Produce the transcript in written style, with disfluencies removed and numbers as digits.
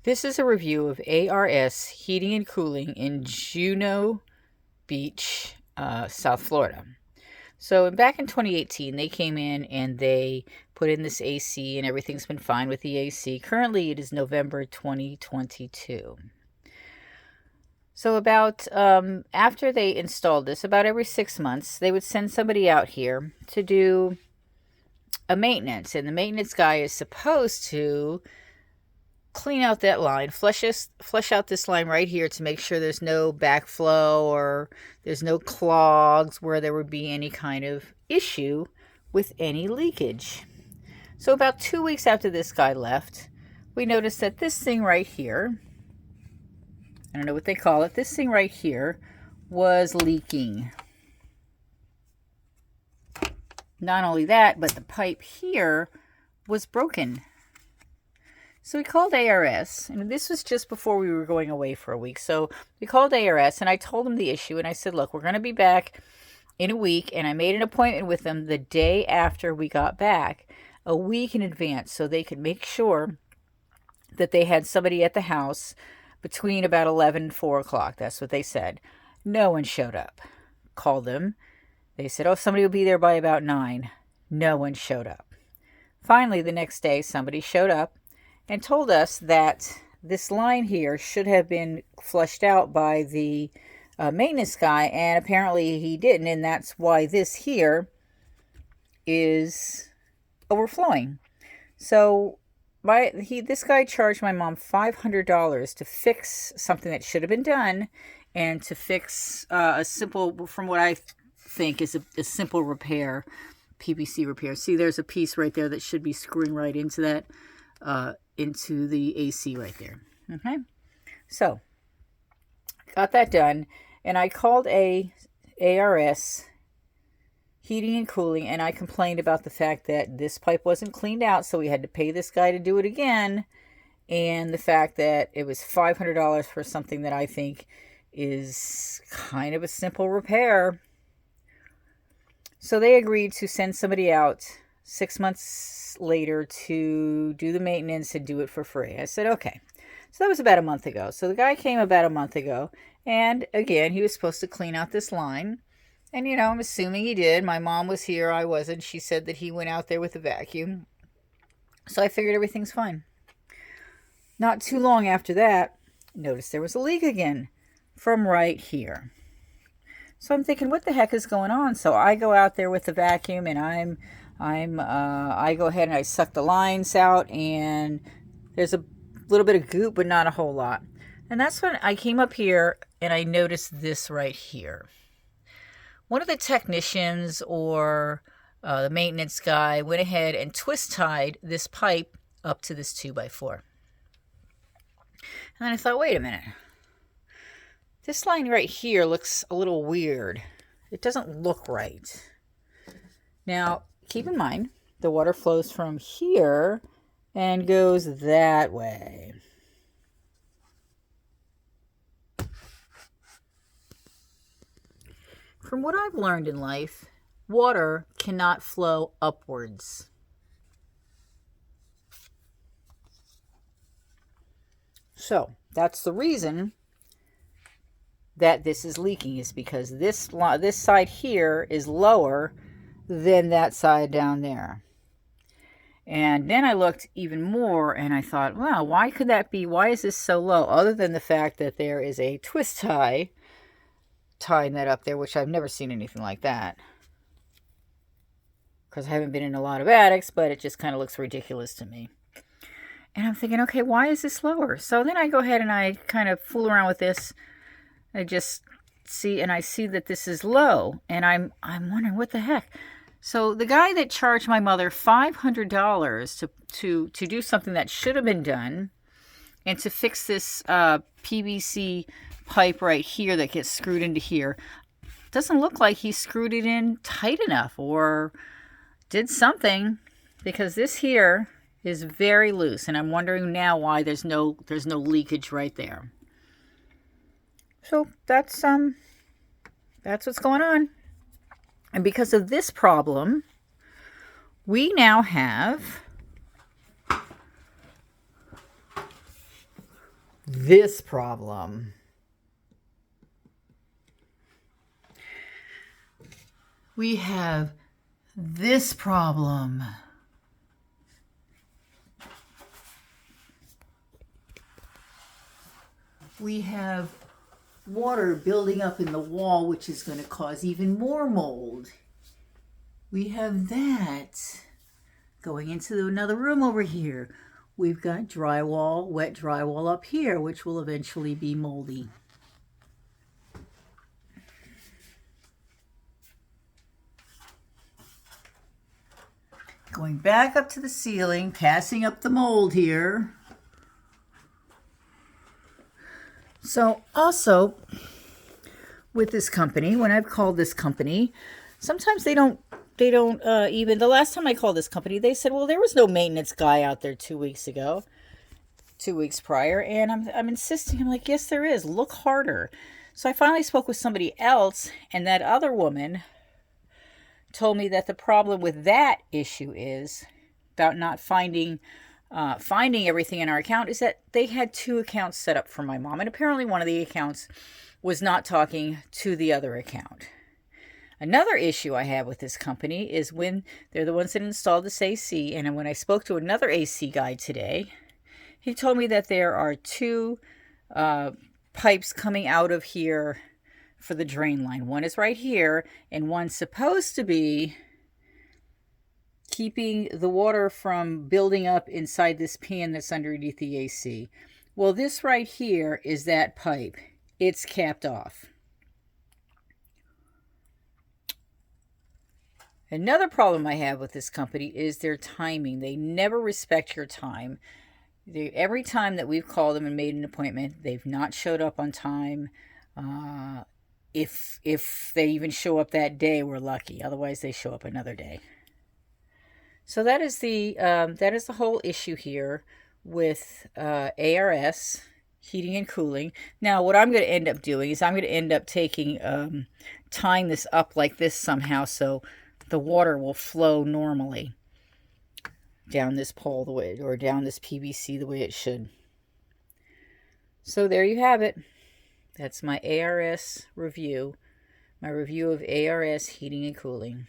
This is a review of ARS Heating and Cooling in Juno Beach, South Florida. So back in 2018, they came in and they put in this AC and everything's been fine with the AC. Currently, it is November 2022. So about after they installed this, about every 6 months, they would send somebody out here to do a maintenance. And the maintenance guy is supposed to clean out that line, flush out this line right here to make sure there's no backflow or there's no clogs where there would be any kind of issue with any leakage. So about 2 weeks after this guy left, we noticed that this thing right here, I don't know what they call it, this thing right here was leaking. Not only that, but the pipe here was broken. So we called ARS, and this was just before we were going away for a week. So we called ARS, and I told them the issue, and I said, look, we're going to be back in a week, and I made an appointment with them the day after we got back, a week in advance, so they could make sure that they had somebody at the house between about 11 and 4 o'clock. That's what they said. No one showed up. Called them. They said, oh, somebody will be there by about 9. No one showed up. Finally, the next day, somebody showed up and told us that this line here should have been flushed out by the maintenance guy, and apparently he didn't, and that's why this here is overflowing. So this guy charged my mom $500 to fix something that should have been done, and to fix a simple, from what I think is a simple repair, PVC repair. See, there's a piece right there that should be screwing right into that, into the AC right there. Okay, so got that done, and I called ARS Heating and Cooling, and I complained about the fact that this pipe wasn't cleaned out, so we had to pay this guy to do it again, and the fact that it was $500 for something that I think is kind of a simple repair. So they agreed to send somebody out 6 months later to do the maintenance and do it for free. I said, okay. So that was about a month ago. So the guy came about a month ago, and again, he was supposed to clean out this line. And, I'm assuming he did. My mom was here. I wasn't. She said that he went out there with a vacuum. So I figured everything's fine. Not too long after that, noticed there was a leak again from right here. So I'm thinking, what the heck is going on? So I go out there with the vacuum, and I go ahead and I suck the lines out, and there's a little bit of goop, but not a whole lot. And that's when I came up here and I noticed this right here. One of the technicians or the maintenance guy went ahead and twist tied this pipe up to this 2x4. And then I thought, wait a minute. This line right here looks a little weird. It doesn't look right. Now, keep in mind, the water flows from here and goes that way. From what I've learned in life, water cannot flow upwards. So, that's the reason that this is leaking, is because this side here is lower than that side down there. And then I looked even more and I thought, wow, why could that be? Why is this so low? Other than the fact that there is a twist tie tying that up there, which I've never seen anything like that. Because I haven't been in a lot of attics, but it just kind of looks ridiculous to me. And I'm thinking, okay, why is this lower? So then I go ahead and I kind of fool around with this. I just see, and I see that this is low, and I'm wondering what the heck. So the guy that charged my mother $500 to do something that should have been done, and to fix this PVC pipe right here that gets screwed into here, doesn't look like he screwed it in tight enough or did something, because this here is very loose, and I'm wondering now why there's no leakage right there. So that's what's going on. And because of this problem, we now have this problem. We have this problem. We have water building up in the wall, which is going to cause even more mold. We have that going into another room over here. We've got drywall, wet drywall up here, which will eventually be moldy. Going back up to the ceiling, passing up the mold here. So also, with this company, when I've called this company, sometimes they don't even, the last time I called this company, they said, well, there was no maintenance guy out there 2 weeks ago, 2 weeks prior. And I'm insisting, I'm like, yes, there is. Look harder. So I finally spoke with somebody else, and that other woman told me that the problem with that issue is about not finding everything in our account is that they had 2 accounts set up for my mom. And apparently one of the accounts was not talking to the other account. Another issue I have with this company is when they're the ones that installed this AC. And when I spoke to another AC guy today, he told me that there are 2 pipes coming out of here for the drain line. One is right here, and one's supposed to be keeping the water from building up inside this pan that's underneath the AC. Well, this right here is that pipe. It's capped off. Another problem I have with this company is their timing. They never respect your time. Every time that we've called them and made an appointment, they've not showed up on time. If they even show up that day, we're lucky. Otherwise, they show up another day. So that is the whole issue here with ARS, heating and cooling. Now, what I'm going to end up doing is I'm going to end up tying this up like this somehow so the water will flow normally down this pole the way, or down this PVC the way it should. So there you have it. That's my ARS review, my review of ARS heating and cooling.